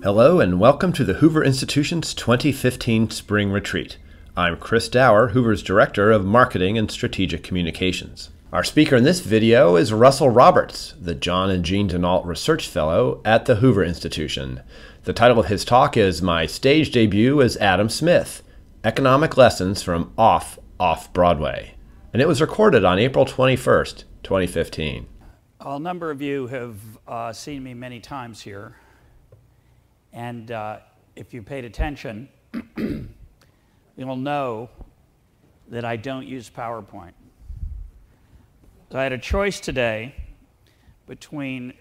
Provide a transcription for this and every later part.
Hello and welcome to the Hoover Institution's 2015 Spring Retreat. I'm Chris Dower, Hoover's Director of Marketing and Strategic Communications. Our speaker in this video is Russell Roberts, the John and Jean Nault Research Fellow at the Hoover Institution. The title of his talk is My Stage Debut as Adam Smith, Economic Lessons from Off-Off-Broadway. And it was recorded on April 21st, 2015. A number of you have seen me many times here. And if you paid attention, you'll know that I don't use PowerPoint. So I had a choice today between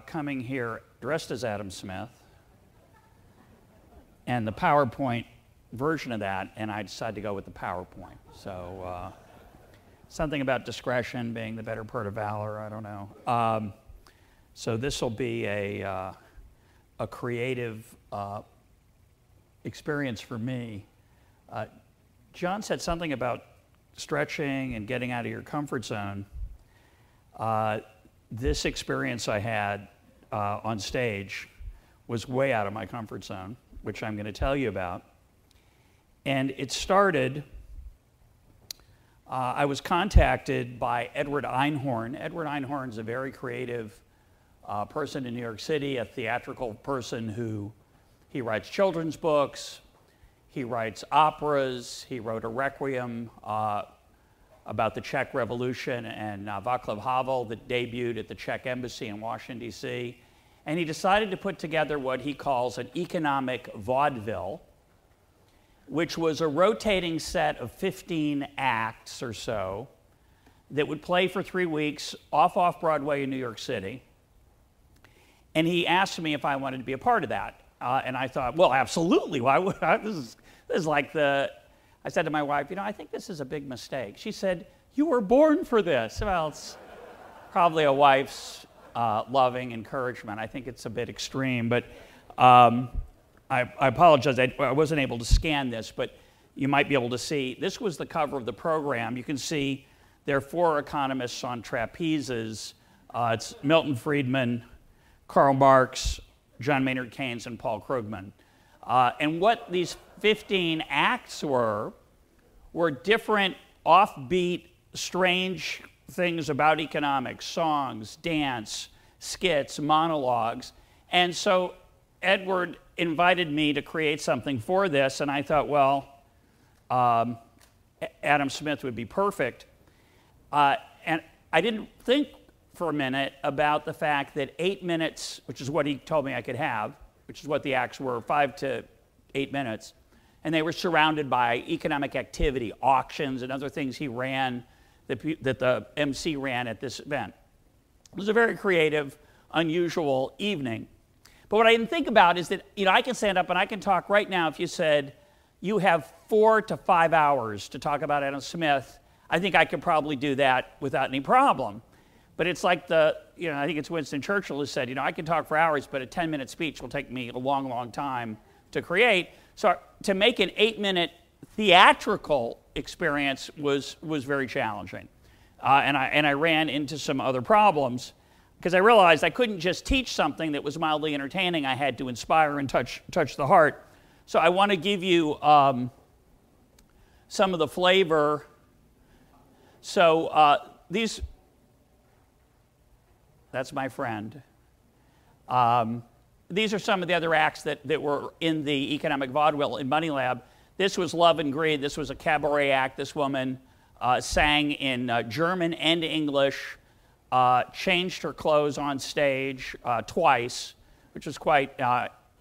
coming here dressed as Adam Smith and the PowerPoint version of that, and I decided to go with the PowerPoint. So something about discretion being the better part of valor, I don't know. So this will be a creative experience for me. John said something about stretching and getting out of your comfort zone. This experience I had on stage was way out of my comfort zone, which I'm going to tell you about. And it started, I was contacted by Edward Einhorn. Edward Einhorn is a very creative person in New York City, a theatrical person he writes children's books, he writes operas, he wrote a requiem about the Czech Revolution and Václav Havel that debuted at the Czech Embassy in Washington, D.C. And he decided to put together what he calls an economic vaudeville, which was a rotating set of 15 acts or so that would play for 3 weeks off-Broadway in New York City. And he asked me if I wanted to be a part of that. And I thought, well, absolutely. Why would I? This is like I said to my wife, I think this is a big mistake. She said, you were born for this. Well, it's probably a wife's loving encouragement. I think it's a bit extreme, but I apologize. I wasn't able to scan this, but you might be able to see. This was the cover of the program. You can see there are 4 economists on trapezes. It's Milton Friedman, Karl Marx, John Maynard Keynes, and Paul Krugman. And what these 15 acts were different offbeat, strange things about economics, songs, dance, skits, monologues. And so Edward invited me to create something for this, and I thought, well, Adam Smith would be perfect. And I didn't think for a minute about the fact that 8 minutes, which is what he told me I could have, which is what the acts were, 5 to 8 minutes, and they were surrounded by economic activity, auctions, and other things he ran, that the MC ran at this event. It was a very creative, unusual evening. But what I didn't think about is that, I can stand up and I can talk right now. If you said, you have 4 to 5 hours to talk about Adam Smith, I think I could probably do that without any problem. But it's like I think it's Winston Churchill who said, I can talk for hours, but a 10-minute speech will take me a long, long time to create. So to make an 8-minute theatrical experience was very challenging. And I ran into some other problems because I realized I couldn't just teach something that was mildly entertaining. I had to inspire and touch the heart. So I want to give you some of the flavor. So that's my friend. These are some of the other acts that were in the economic vaudeville in Money Lab. This was Love and Greed. This was a cabaret act. This woman sang in German and English, changed her clothes on stage twice, which was quite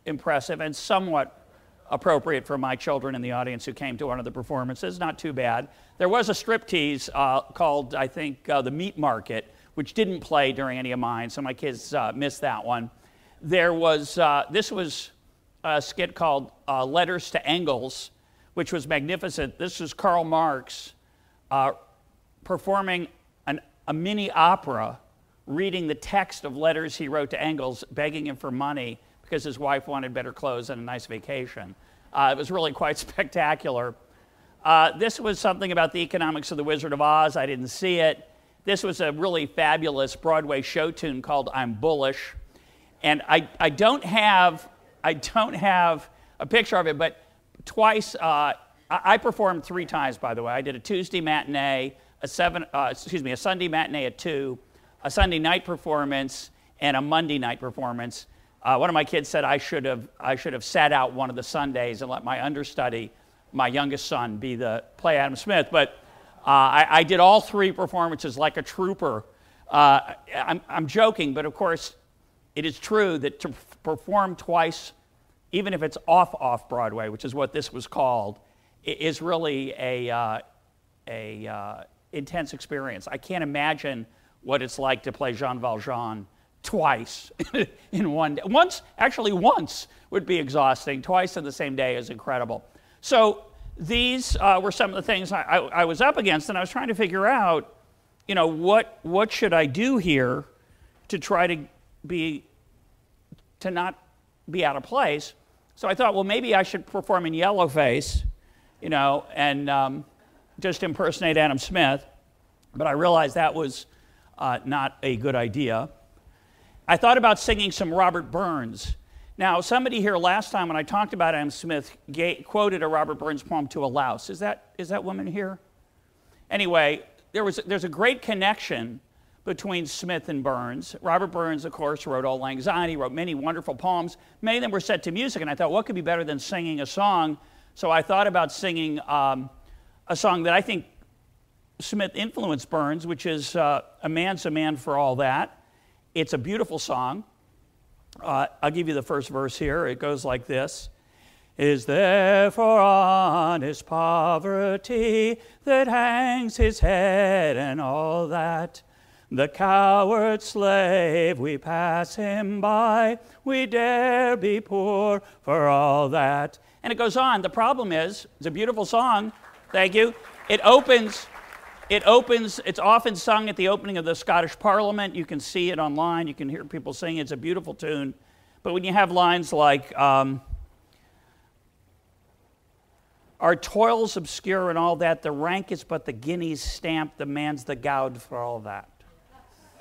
impressive and somewhat appropriate for my children in the audience who came to one of the performances. Not too bad. There was a striptease called, I think, The Meat Market, which didn't play during any of mine, so my kids missed that one. There was, this was a skit called Letters to Engels, which was magnificent. This was Karl Marx performing a mini opera, reading the text of letters he wrote to Engels, begging him for money because his wife wanted better clothes and a nice vacation. It was really quite spectacular. This was something about the economics of the Wizard of Oz. I didn't see it. This was a really fabulous Broadway show tune called I'm Bullish. And I don't have I don't have a picture of it, but twice, I performed 3 times, by the way. I did a Tuesday matinee, a Sunday matinee at 2, a Sunday night performance, and a Monday night performance. One of my kids said I should have sat out one of the Sundays and let my understudy, my youngest son, play Adam Smith. But I did all 3 performances like a trooper. I'm joking, but of course, it is true that to perform twice, even if it's Off-Off-Broadway, which is what this was called, is really a intense experience. I can't imagine what it's like to play Jean Valjean twice in one day. Once would be exhausting. Twice in the same day is incredible. So these were some of the things I was up against, and I was trying to figure out, what should I do here to try to not be out of place. So I thought, well, maybe I should perform in yellowface, and just impersonate Adam Smith. But I realized that was not a good idea. I thought about singing some Robert Burns. Now, somebody here last time when I talked about Adam Smith quoted a Robert Burns poem to a louse. Is that woman here? Anyway, there's a great connection between Smith and Burns. Robert Burns, of course, wrote Old Lang Syne, wrote many wonderful poems. Many of them were set to music, and I thought, what could be better than singing a song? So I thought about singing a song that I think Smith influenced Burns, which is A Man's a Man for All That. It's a beautiful song. I'll give you the first verse here. It goes like this. Is there for honest poverty that hangs his head and all that? The coward slave, we pass him by, we dare be poor for all that. And it goes on. The problem is, it's a beautiful song. Thank you. It opens, it's often sung at the opening of the Scottish Parliament. You can see it online. You can hear people sing. It's a beautiful tune. But when you have lines like, our toils obscure and all that, the rank is but the guinea's stamp, the man's the gowd for all that.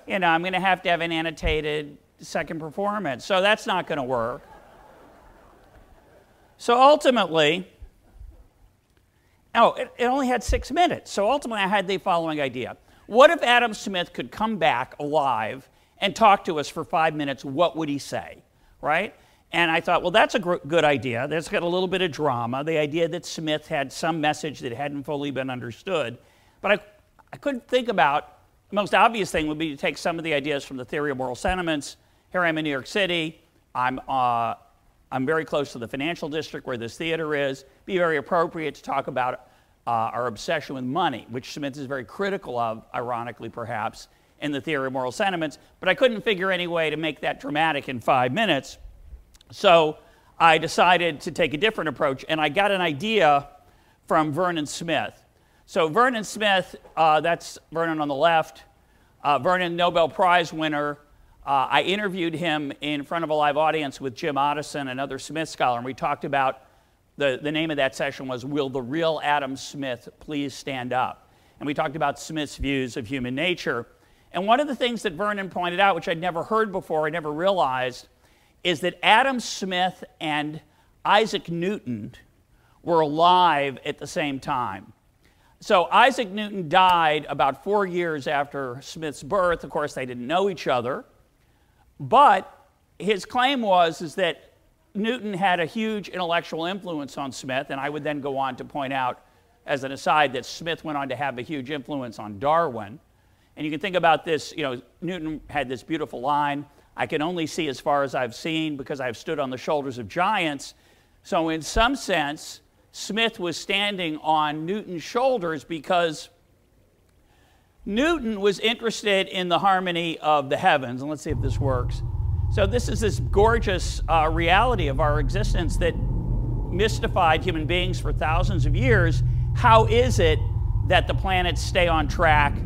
I'm going to have an annotated second performance. So that's not going to work. So ultimately, it only had 6 minutes. So ultimately, I had the following idea. What if Adam Smith could come back alive and talk to us for 5 minutes? What would he say, right? And I thought, well, that's a good idea. That's got a little bit of drama, the idea that Smith had some message that hadn't fully been understood. But I couldn't think about, the most obvious thing would be to take some of the ideas from the theory of moral sentiments. Here I am in New York City. I'm very close to the financial district where this theater is. Be very appropriate to talk about our obsession with money, which Smith is very critical of, ironically perhaps, in the theory of moral sentiments. But I couldn't figure any way to make that dramatic in 5 minutes. So I decided to take a different approach, and I got an idea from Vernon Smith. So Vernon Smith, that's Vernon on the left. Vernon, Nobel Prize winner. I interviewed him in front of a live audience with Jim Otteson, another Smith scholar, and we talked about, the name of that session was, Will the Real Adam Smith Please Stand Up? And we talked about Smith's views of human nature. And one of the things that Vernon pointed out, which I'd never heard before, I never realized, is that Adam Smith and Isaac Newton were alive at the same time. So Isaac Newton died about 4 years after Smith's birth. Of course, they didn't know each other. But his claim is that Newton had a huge intellectual influence on Smith, and I would then go on to point out, as an aside, that Smith went on to have a huge influence on Darwin. And you can think about this, Newton had this beautiful line, I can only see as far as I've seen because I've stood on the shoulders of giants. So in some sense, Smith was standing on Newton's shoulders because Newton was interested in the harmony of the heavens. And let's see if this works. So this is this gorgeous reality of our existence that mystified human beings for thousands of years. How is it that the planets stay on track?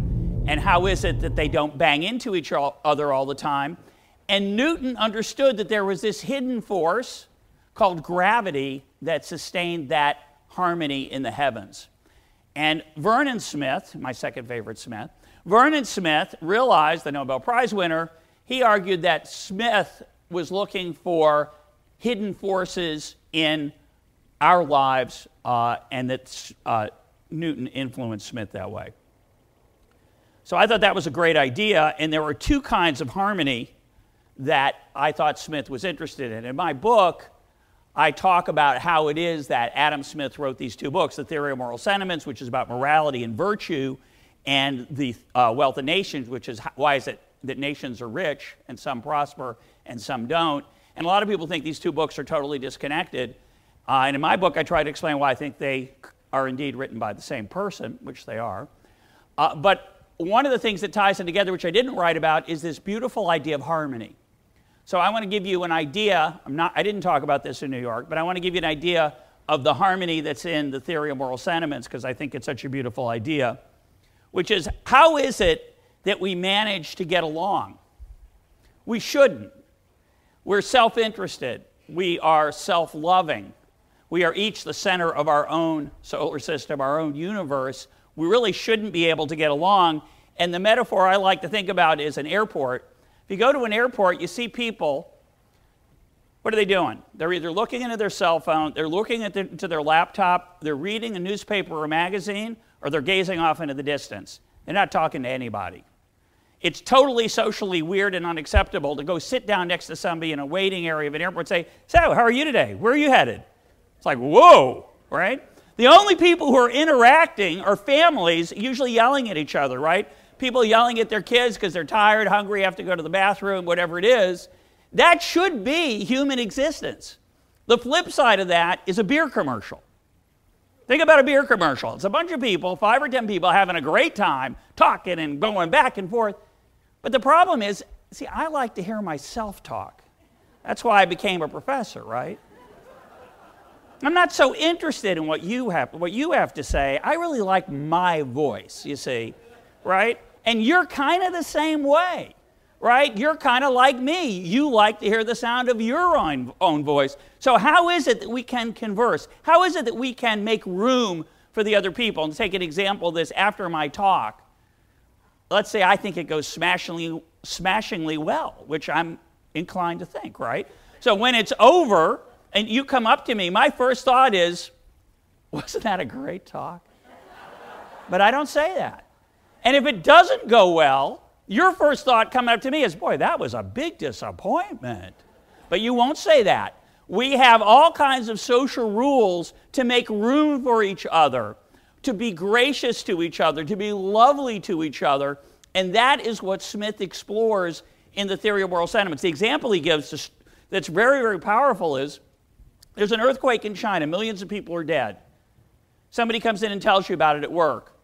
And how is it that they don't bang into each other all the time? And Newton understood that there was this hidden force called gravity that sustained that harmony in the heavens. And Vernon Smith, my second favorite Smith, Vernon Smith realized, the Nobel Prize winner, he argued that Smith was looking for hidden forces in our lives, and that Newton influenced Smith that way. So I thought that was a great idea, and there were two kinds of harmony that I thought Smith was interested in. In my book, I talk about how it is that Adam Smith wrote these two books, The Theory of Moral Sentiments, which is about morality and virtue, and The Wealth of Nations, which is why is it that nations are rich and some prosper and some don't. And a lot of people think these two books are totally disconnected. And in my book, I try to explain why I think they are indeed written by the same person, which they are. But one of the things that ties them together, which I didn't write about, is this beautiful idea of harmony. So I want to give you an idea. I didn't talk about this in New York, but I want to give you an idea of the harmony that's in The Theory of Moral Sentiments, because I think it's such a beautiful idea, which is, how is it that we manage to get along? We shouldn't. We're self-interested. We are self-loving. We are each the center of our own solar system, our own universe. We really shouldn't be able to get along. And the metaphor I like to think about is an airport. If you go to an airport, you see people, what are they doing? They're either looking into their cell phone, they're looking into their laptop, they're reading a newspaper or a magazine, or they're gazing off into the distance. They're not talking to anybody. It's totally socially weird and unacceptable to go sit down next to somebody in a waiting area of an airport and say, "So, how are you today? Where are you headed?" It's like, whoa, right? The only people who are interacting are families, usually yelling at each other, right? People yelling at their kids because they're tired, hungry, have to go to the bathroom, whatever it is. That should be human existence. The flip side of that is a beer commercial. Think about a beer commercial. It's a bunch of people, 5 or 10 people, having a great time, talking and going back and forth. But the problem is, see, I like to hear myself talk. That's why I became a professor, right? I'm not so interested in what you have to say. I really like my voice, you see, right? And you're kind of the same way, right? You're kind of like me. You like to hear the sound of your own voice. So how is it that we can converse? How is it that we can make room for the other people? And to take an example of this, after my talk, let's say I think it goes smashingly well, which I'm inclined to think, right? So when it's over and you come up to me, my first thought is, wasn't that a great talk? But I don't say that. And if it doesn't go well, your first thought coming up to me is, boy, that was a big disappointment. But you won't say that. We have all kinds of social rules to make room for each other, to be gracious to each other, to be lovely to each other. And that is what Smith explores in The Theory of Moral Sentiments. The example he gives that's very, very powerful is, there's an earthquake in China. Millions of people are dead. Somebody comes in and tells you about it at work.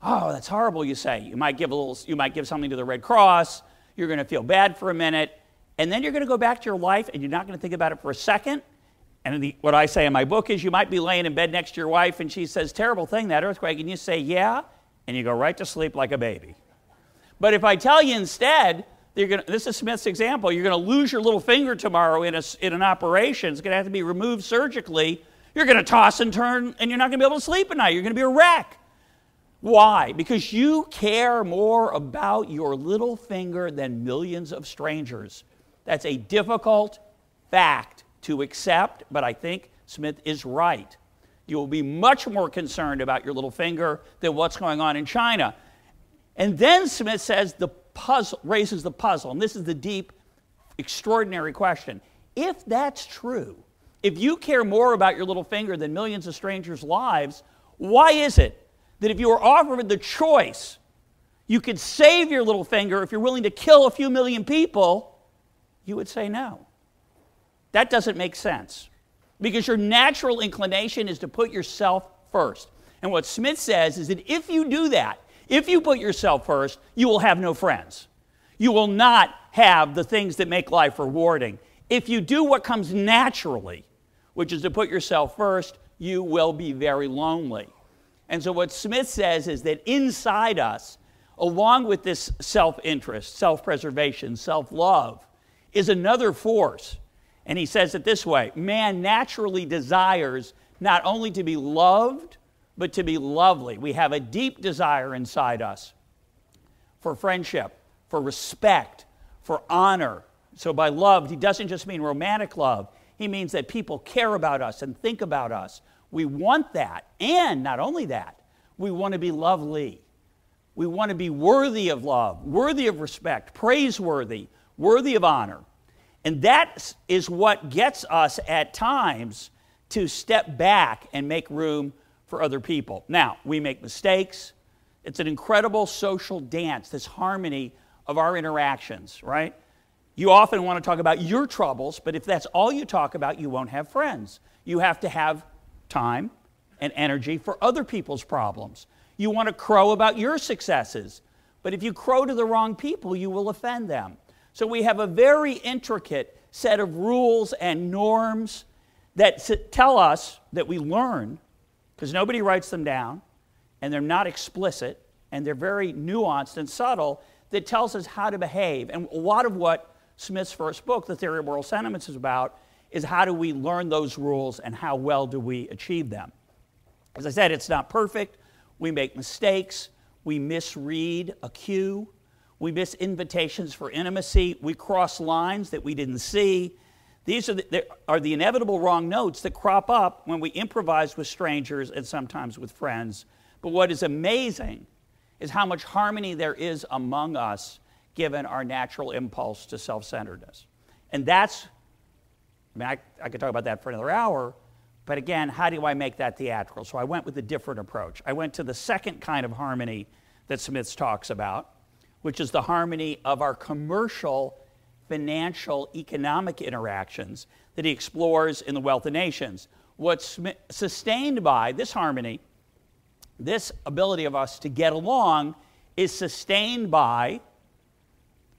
Oh, that's horrible, you say. You might give something to the Red Cross. You're going to feel bad for a minute. And then you're going to go back to your life, and you're not going to think about it for a second. And what I say in my book is, you might be laying in bed next to your wife, and she says, terrible thing, that earthquake. And you say, yeah. And you go right to sleep like a baby. But if I tell you instead, this is Smith's example, you're going to lose your little finger tomorrow in an operation. It's going to have to be removed surgically. You're going to toss and turn, and you're not going to be able to sleep at night. You're going to be a wreck. Why? Because you care more about your little finger than millions of strangers. That's a difficult fact to accept, but I think Smith is right. You will be much more concerned about your little finger than what's going on in China. And then Smith says raises the puzzle, and this is the deep, extraordinary question. If that's true, if you care more about your little finger than millions of strangers' lives, why is it that if you were offered the choice, you could save your little finger if you're willing to kill a few million people, you would say no? That doesn't make sense, because your natural inclination is to put yourself first. And what Smith says is that if you do that, if you put yourself first, you will have no friends. You will not have the things that make life rewarding. If you do what comes naturally, which is to put yourself first, you will be very lonely. And so what Smith says is that inside us, along with this self-interest, self-preservation, self-love, is another force. And he says it this way: man naturally desires not only to be loved, but to be lovely. We have a deep desire inside us for friendship, for respect, for honor. So by love, he doesn't just mean romantic love. He He means that people care about us and think about us. We want that. And not only that, we want to be lovely. We want to be worthy of love, worthy of respect, praiseworthy, worthy of honor. And that is what gets us at times to step back and make room for other people. Now, we make mistakes. It's an incredible social dance, this harmony of our interactions, right? You often want to talk about your troubles, but if that's all you talk about, you won't have friends. You have to have time and energy for other people's problems. You want to crow about your successes, but if you crow to the wrong people, you will offend them. So we have a very intricate set of rules and norms that tell us that we learn, because nobody writes them down, and they're not explicit, and they're very nuanced and subtle, that tells us how to behave. And a lot of what Smith's first book, The Theory of Moral Sentiments, is about is how do we learn those rules and how well do we achieve them. As I said, it's not perfect. We make mistakes. We misread a cue. We miss invitations for intimacy. We cross lines that we didn't see. These are the inevitable wrong notes that crop up when we improvise with strangers and sometimes with friends. But what is amazing is how much harmony there is among us given our natural impulse to self-centeredness. And that's, I could talk about that for another hour, but again, how do I make that theatrical? So I went with a different approach. I went to the second kind of harmony that Smith talks about, which is the harmony of our commercial, financial, economic interactions that he explores in The Wealth of Nations. What's sustained by this harmony, this ability of us to get along, is sustained by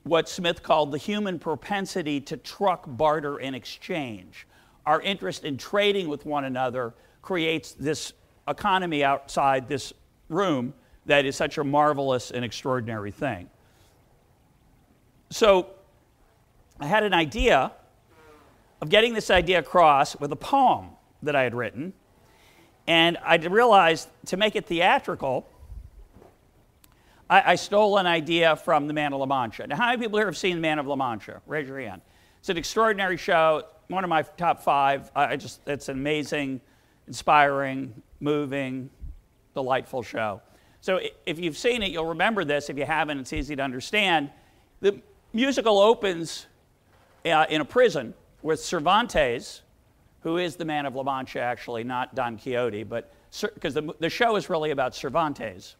what Smith called the human propensity to truck, barter, and exchange. Our interest in trading with one another creates this economy outside this room that is such a marvelous and extraordinary thing. So I had an idea of getting this idea across with a poem that I had written, and I realized to make it theatrical, I stole an idea from The Man of La Mancha. Now, how many people here have seen The Man of La Mancha? Raise your hand. It's an extraordinary show, one of my top 5. It's an amazing, inspiring, moving, delightful show. So if you've seen it, you'll remember this. If you haven't, it's easy to understand. The musical opens in a prison with Cervantes, who is the Man of La Mancha, actually, not Don Quixote, but because the show is really about Cervantes.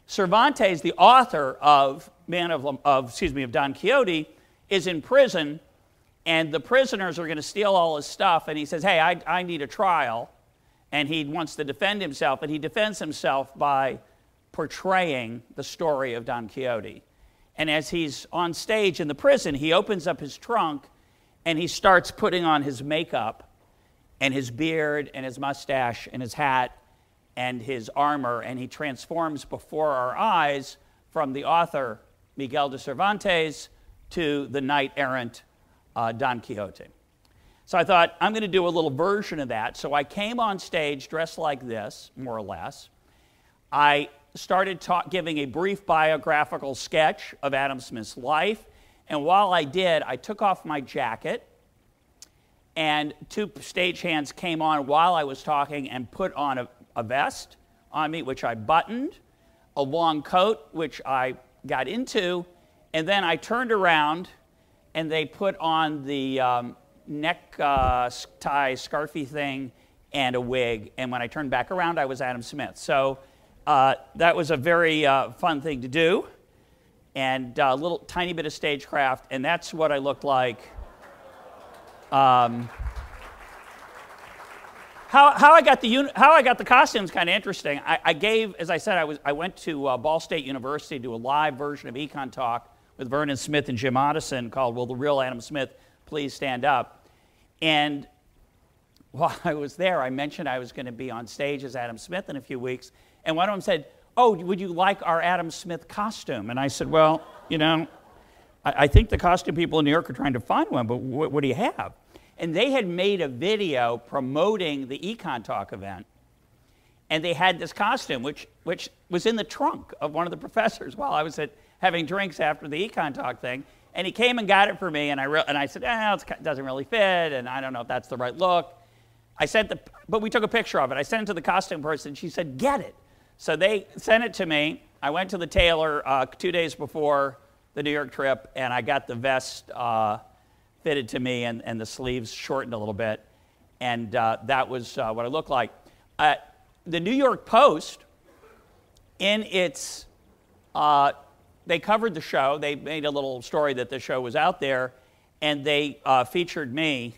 Cervantes, the author of Don Quixote, is in prison, and the prisoners are going to steal all his stuff, and he says, hey, I need a trial, and he wants to defend himself, and he defends himself by portraying the story of Don Quixote. And as he's on stage in the prison, he opens up his trunk, and he starts putting on his makeup, and his beard, and his mustache, and his hat, and his armor, and he transforms before our eyes from the author, Miguel de Cervantes, to the knight-errant Don Quixote. So I thought, I'm going to do a little version of that. So I came on stage dressed like this, more or less. I started giving a brief biographical sketch of Adam Smith's life, and while I did, I took off my jacket, and 2 stagehands came on while I was talking and put on a vest on me, which I buttoned, a long coat, which I got into, and then I turned around, and they put on the neck tie scarfy thing and a wig, and when I turned back around, I was Adam Smith. So that was a very fun thing to do, and a little tiny bit of stagecraft, and that's what I looked like. How I got the costumes kind of interesting. I gave, as I said, I went to Ball State University to do a live version of EconTalk with Vernon Smith and Jim Otteson called "Will the Real Adam Smith Please Stand Up?" And while I was there, I mentioned I was going to be on stage as Adam Smith in a few weeks, and one of them said, "Oh, would you like our Adam Smith costume?" And I said, "Well, you know, I think the costume people in New York are trying to find one, but what do you have?" And they had made a video promoting the EconTalk event, and they had this costume, which was in the trunk of one of the professors while I was having drinks after the EconTalk thing. And he came and got it for me, and I said, it doesn't really fit, and I don't know if that's the right look. But we took a picture of it. I sent it to the costume person. She said, get it. So they sent it to me. I went to the tailor 2 days before the New York trip, and I got the vest fitted to me and the sleeves shortened a little bit. And that was what I looked like. The New York Post, in its, they covered the show. They made a little story that the show was out there, and they featured me,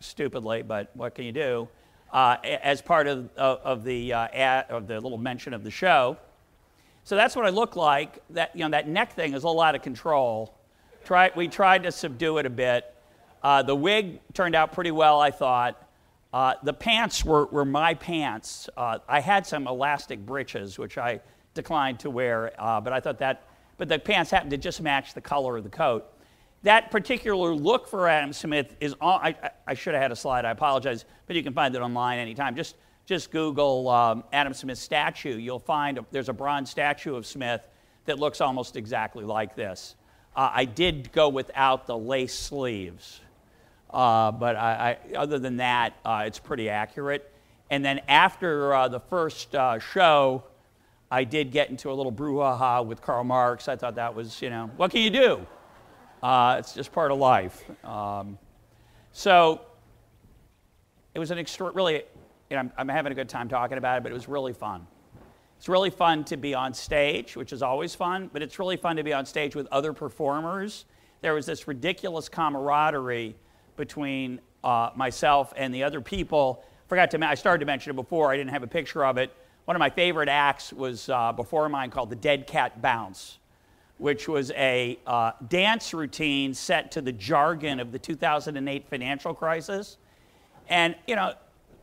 stupidly, but what can you do, as part of the little mention of the show. So that's what I look like. That neck thing is a lot out of control. We tried to subdue it a bit. The wig turned out pretty well, I thought. The pants were my pants. I had some elastic breeches, which I declined to wear, but the pants happened to just match the color of the coat. That particular look for Adam Smith is I should have had a slide, I apologize, but you can find it online anytime. Just Google Adam Smith statue. You'll find there's a bronze statue of Smith that looks almost exactly like this. I did go without the lace sleeves, but other than that, it's pretty accurate. And then after the first show, I did get into a little brouhaha with Karl Marx. I thought that was, what can you do? It's just part of life. So it was really, I'm having a good time talking about it, but it was really fun. It's really fun to be on stage, which is always fun, but it's really fun to be on stage with other performers. There was this ridiculous camaraderie between myself and the other people. I started to mention it before. I didn't have a picture of it. One of my favorite acts was before mine called the Dead Cat Bounce, which was a dance routine set to the jargon of the 2008 financial crisis. And,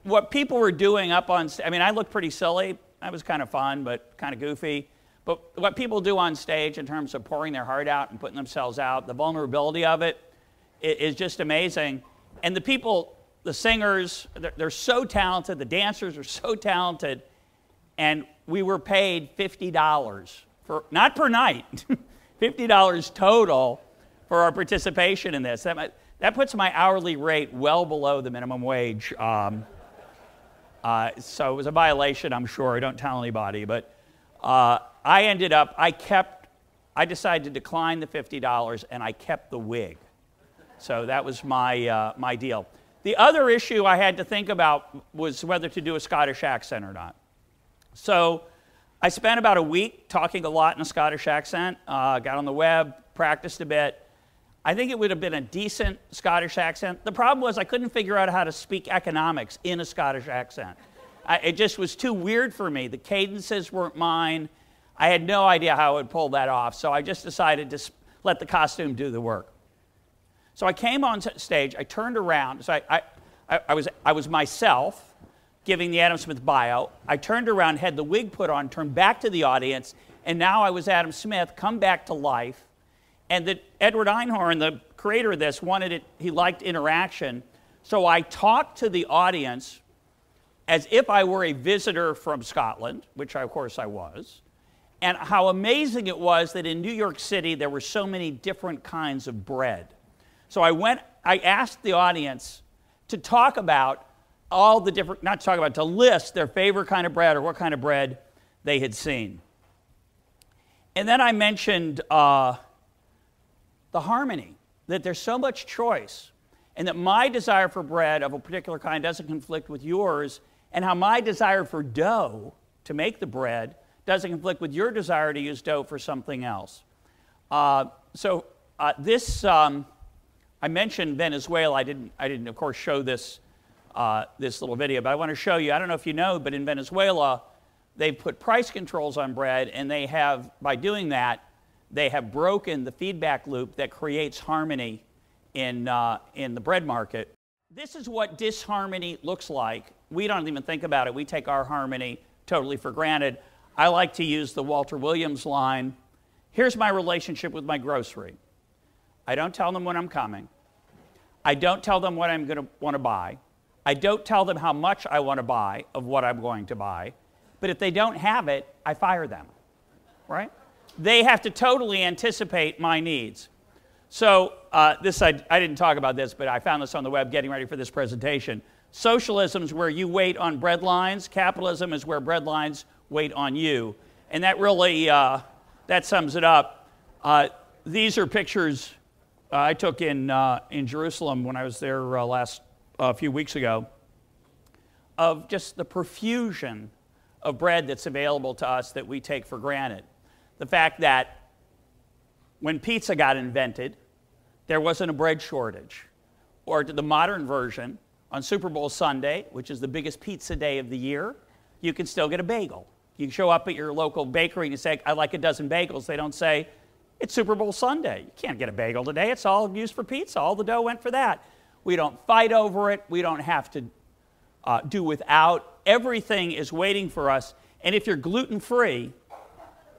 what people were doing up on stage, I looked pretty silly. That was kind of fun, but kind of goofy. But what people do on stage in terms of pouring their heart out and putting themselves out, the vulnerability of it is just amazing. And the people, the singers, they're so talented. The dancers are so talented. And we were paid $50 not per night, $50 total for our participation in this. That puts my hourly rate well below the minimum wage. So it was a violation, I'm sure. I don't tell anybody. But I decided to decline the $50, and I kept the wig. So that was my deal. The other issue I had to think about was whether to do a Scottish accent or not. So I spent about a week talking a lot in a Scottish accent, got on the web, practiced a bit. I think it would have been a decent Scottish accent. The problem was I couldn't figure out how to speak economics in a Scottish accent. It just was too weird for me. The cadences weren't mine. I had no idea how I would pull that off, so I just decided to let the costume do the work. So I came on stage, I turned around, so I was myself, giving the Adam Smith bio. I turned around, had the wig put on, turned back to the audience, and now I was Adam Smith, come back to life. And Edward Einhorn, the creator of this, he liked interaction. So I talked to the audience as if I were a visitor from Scotland, which of course I was, and how amazing it was that in New York City there were so many different kinds of bread. So I asked the audience to talk about all the different, to list their favorite kind of bread or what kind of bread they had seen. And then I mentioned the harmony, that there's so much choice, and that my desire for bread of a particular kind doesn't conflict with yours, and how my desire for dough to make the bread doesn't conflict with your desire to use dough for something else. I mentioned Venezuela. I didn't of course show this little video, but I want to show you. I don't know if you know, but in Venezuela, they've put price controls on bread, and they have, by doing that, they have broken the feedback loop that creates harmony in the bread market. This is what disharmony looks like. We don't even think about it. We take our harmony totally for granted. I like to use the Walter Williams line. Here's my relationship with my grocery. I don't tell them when I'm coming. I don't tell them what I'm going to want to buy. I don't tell them how much I want to buy of what I'm going to buy. But if they don't have it, I fire them, right? They have to totally anticipate my needs. So I didn't talk about this, but I found this on the web getting ready for this presentation. Socialism is where you wait on bread lines. Capitalism is where bread lines wait on you. And that really, that sums it up. These are pictures I took in Jerusalem when I was there a few weeks ago of just the profusion of bread that's available to us that we take for granted. The fact that when pizza got invented, there wasn't a bread shortage. Or to the modern version, on Super Bowl Sunday, which is the biggest pizza day of the year, you can still get a bagel. You can show up at your local bakery and you say, I'd like a dozen bagels. They don't say, it's Super Bowl Sunday. You can't get a bagel today. It's all used for pizza. All the dough went for that. We don't fight over it. We don't have to do without. Everything is waiting for us. And if you're gluten-free,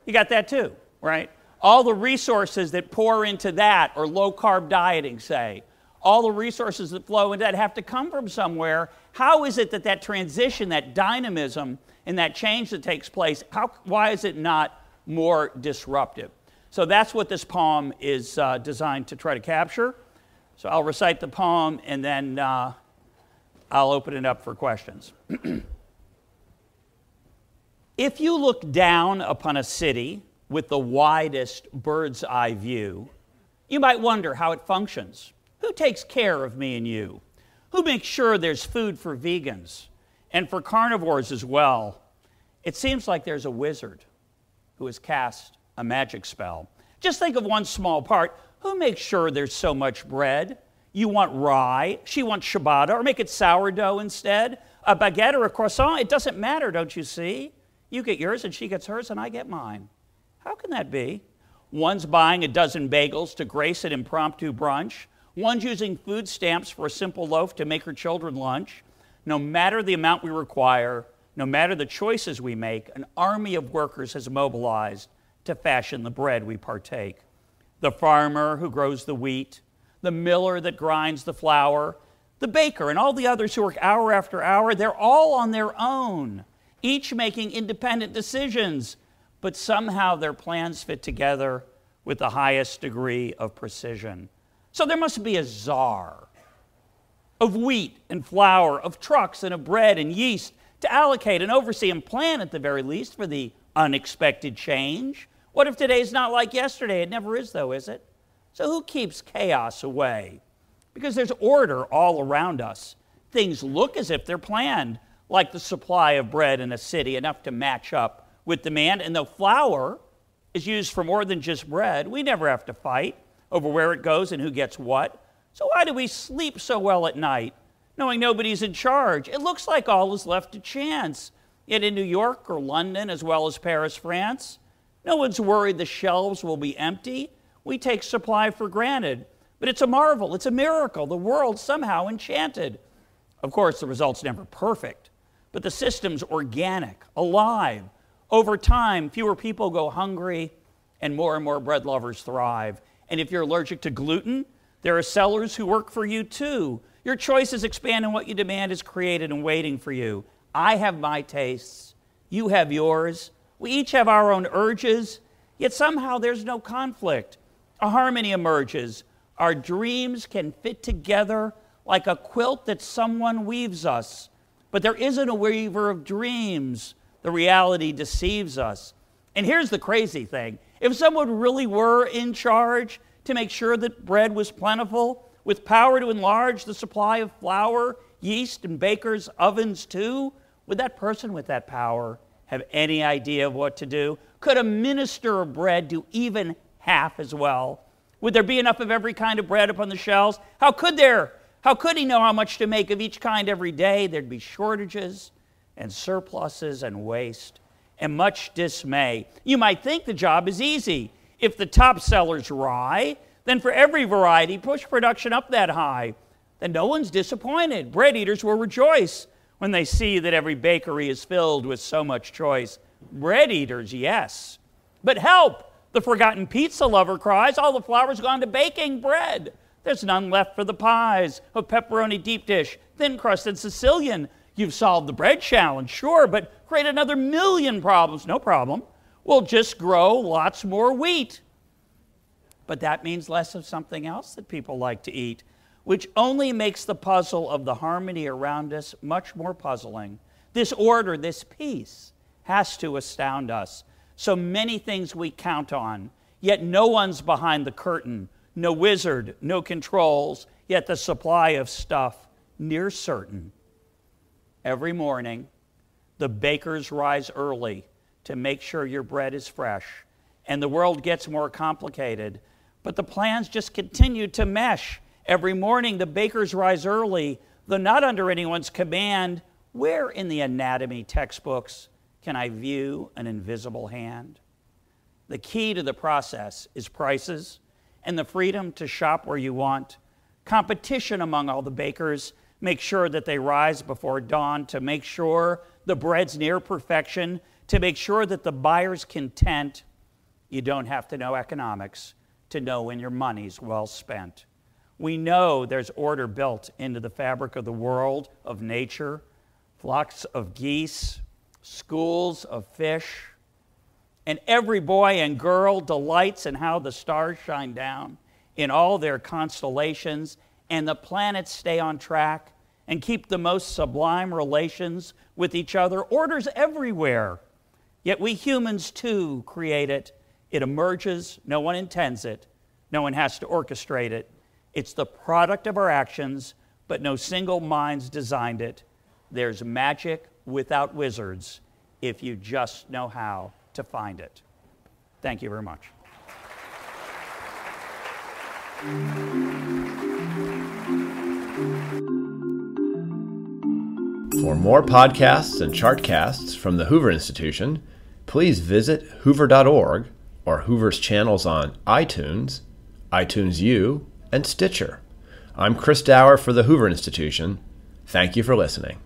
you got that too, right? All the resources that pour into that, or low-carb dieting, say, all the resources that flow into that have to come from somewhere. How is it that that transition, that dynamism, and that change that takes place, why is it not more disruptive? So that's what this poem is designed to try to capture. So I'll recite the poem, and then I'll open it up for questions. If you look down upon a city with the widest bird's eye view, you might wonder how it functions. Who takes care of me and you? Who makes sure there's food for vegans and for carnivores as well? It seems like there's a wizard who has cast a magic spell. Just think of one small part. Who makes sure there's so much bread? You want rye, she wants ciabatta, or make it sourdough instead. A baguette or a croissant, it doesn't matter, don't you see? You get yours and she gets hers and I get mine. How can that be? One's buying a dozen bagels to grace an impromptu brunch. One's using food stamps for a simple loaf to make her children lunch. No matter the amount we require, no matter the choices we make, an army of workers has mobilized to fashion the bread we partake. The farmer who grows the wheat, the miller that grinds the flour, the baker and all the others who work hour after hour, they're all on their own, each making independent decisions, but somehow their plans fit together with the highest degree of precision. So there must be a czar of wheat and flour, of trucks and of bread and yeast to allocate and oversee and plan at the very least for the unexpected change. What if today's not like yesterday? It never is though, is it? So who keeps chaos away? Because there's order all around us. Things look as if they're planned, like the supply of bread in a city, enough to match up with demand. And though flour is used for more than just bread, we never have to fight over where it goes and who gets what. So why do we sleep so well at night, knowing nobody's in charge? It looks like all is left to chance. Yet in New York or London, as well as Paris, France, no one's worried the shelves will be empty. We take supply for granted. But it's a marvel, it's a miracle. The world's somehow enchanted. Of course, the result's never perfect, but the system's organic, alive. Over time, fewer people go hungry and more bread lovers thrive. And if you're allergic to gluten, there are sellers who work for you too. Your choices expand and what you demand is created and waiting for you. I have my tastes, you have yours. We each have our own urges, yet somehow there's no conflict. A harmony emerges. Our dreams can fit together like a quilt that someone weaves us. But there isn't a weaver of dreams. The reality deceives us. And here's the crazy thing. If someone really were in charge to make sure that bread was plentiful, with power to enlarge the supply of flour, yeast, and bakers' ovens too, would that person with that power have any idea of what to do? Could a minister of bread do even half as well? Would there be enough of every kind of bread upon the shelves? How could there? How could he know how much to make of each kind every day? There'd be shortages and surpluses and waste and much dismay. You might think the job is easy. If the top seller's rye, then for every variety, push production up that high. Then no one's disappointed. Bread eaters will rejoice when they see that every bakery is filled with so much choice. Bread eaters, yes. But help! The forgotten pizza lover cries, all the flour's gone to baking bread. There's none left for the pies of pepperoni deep dish, thin crust, and Sicilian. You've solved the bread challenge, sure, but create another million problems. No problem. We'll just grow lots more wheat. but that means less of something else that people like to eat, which only makes the puzzle of the harmony around us much more puzzling. This order, this peace, has to astound us. So many things we count on, yet no one's behind the curtain, no wizard, no controls, yet the supply of stuff near certain. Every morning, the bakers rise early to make sure your bread is fresh, and the world gets more complicated, but the plans just continue to mesh. Every morning, the bakers rise early, though not under anyone's command. Where in the anatomy textbooks can I view an invisible hand? The key to the process is prices and the freedom to shop where you want. Competition among all the bakers. Make sure that they rise before dawn, to make sure the bread's near perfection, to make sure that the buyer's content. You don't have to know economics to know when your money's well spent. We know there's order built into the fabric of the world, of nature, flocks of geese, schools of fish, and every boy and girl delights in how the stars shine down in all their constellations, and the planets stay on track and keep the most sublime relations with each other. Order's everywhere, yet we humans too create it. It emerges, no one intends it, no one has to orchestrate it. It's the product of our actions, but no single mind's designed it. There's magic without wizards if you just know how to find it. Thank you very much. For more podcasts and chartcasts from the Hoover Institution, please visit hoover.org or Hoover's channels on iTunes, iTunes U, and Stitcher. I'm Chris Dower for the Hoover Institution. Thank you for listening.